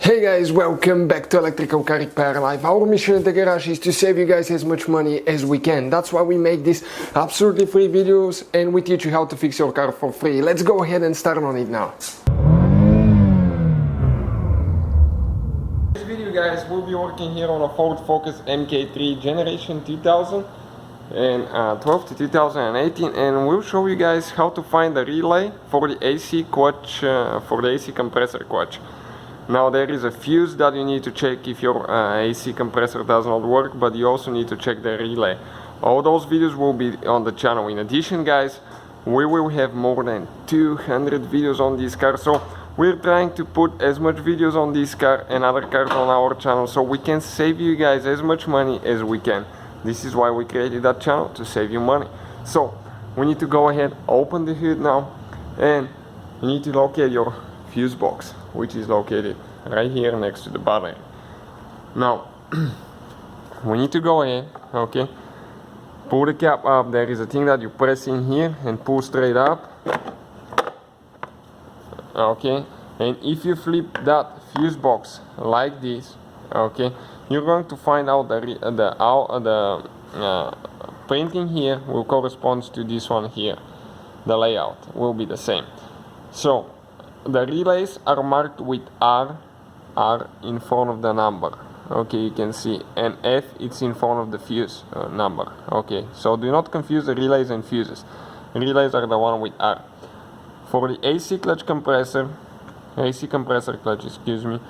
Hey guys, welcome back to Electrical Car Repair Live. Our mission at the garage is to save you guys as much money as we can. That's why we make these absolutely free videos and we teach you how to fix your car for free. Let's go ahead and start on it now. In this video guys, we'll be working here on a Ford Focus MK3 generation 2012 to 2018, and we'll show you guys how to find a relay for the AC clutch, for the AC compressor clutch. Now there is a fuse that you need to check if your AC compressor does not work, but you also need to check the relay. All those videos will be on the channel. In addition guys, we will have more than 200 videos on this car, so we're trying to put as much videos on this car and other cars on our channel so we can save you guys as much money as we can. This is why we created that channel, to save you money. So we need to go ahead, open the hood now, and you need to locate your fuse box, which is located right here next to the battery. Now we need to go ahead, okay, pull the cap up. There is a thing that you press in here and pull straight up, okay, and if you flip that fuse box like this, okay, you're going to find out the printing here will correspond to this one here. The layout will be the same. So the relays are marked with R in front of the number, okay, you can see, and F it's in front of the fuse number, okay, so do not confuse the relays and fuses. Relays are the one with R. For the AC compressor clutch, excuse me,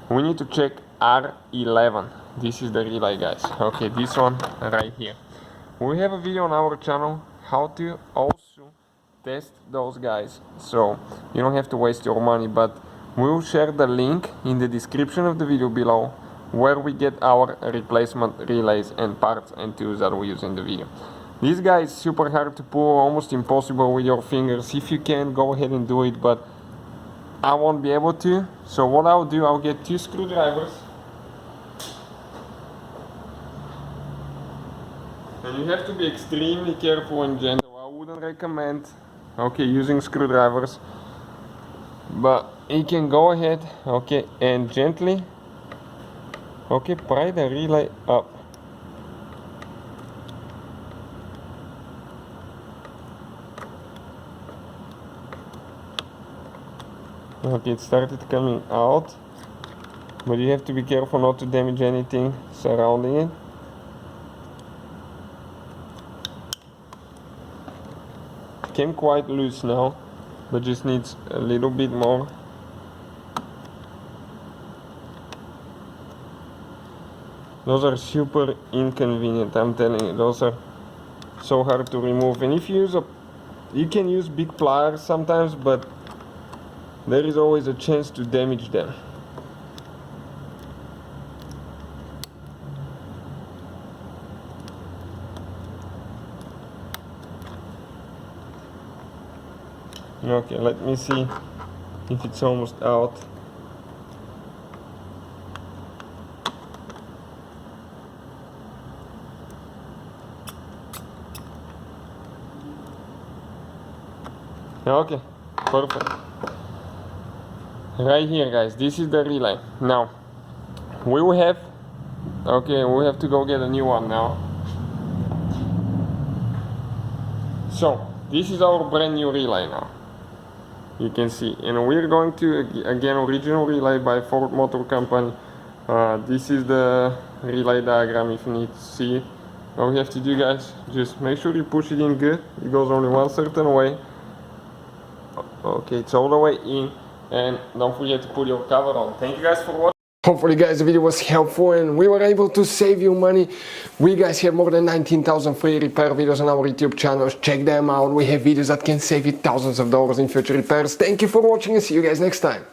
we need to check R11. This is the relay guys, okay, this one right here. We have a video on our channel how to also test those guys, so you don't have to waste your money, but we'll share the link in the description of the video below where we get our replacement relays and parts and tools that we use in the video. This guy is super hard to pull, almost impossible with your fingers. If you can, go ahead and do it, but I won't be able to. So what I'll do, I'll get 2 screwdrivers, and you have to be extremely careful and gentle. I wouldn't recommend, okay, using screwdrivers, but you can go ahead, okay, and gently, okay, pry the relay up. Okay, it started coming out, but you have to be careful not to damage anything surrounding it. Came quite loose now, but just needs a little bit more. Those are super inconvenient, I'm telling you. Those are so hard to remove, and if you can use big pliers sometimes, but there is always a chance to damage them. Okay, let me see if it's almost out. Okay, perfect. Right here guys, this is the relay. Now we will have, okay, we have to go get a new one now. So this is our brand new relay now, you can see, and we're going to, again, original relay by Ford Motor Company. This is the relay diagram if you need to see it. All we have to do guys, just make sure you push it in good. It goes only one certain way. Okay, it's all the way in, and don't forget to put your cover on. Thank you guys for watching. Hopefully guys the video was helpful and we were able to save you money. We guys have more than 19,000 free repair videos on our YouTube channels. Check them out. We have videos that can save you thousands of dollars in future repairs. Thank you for watching and see you guys next time.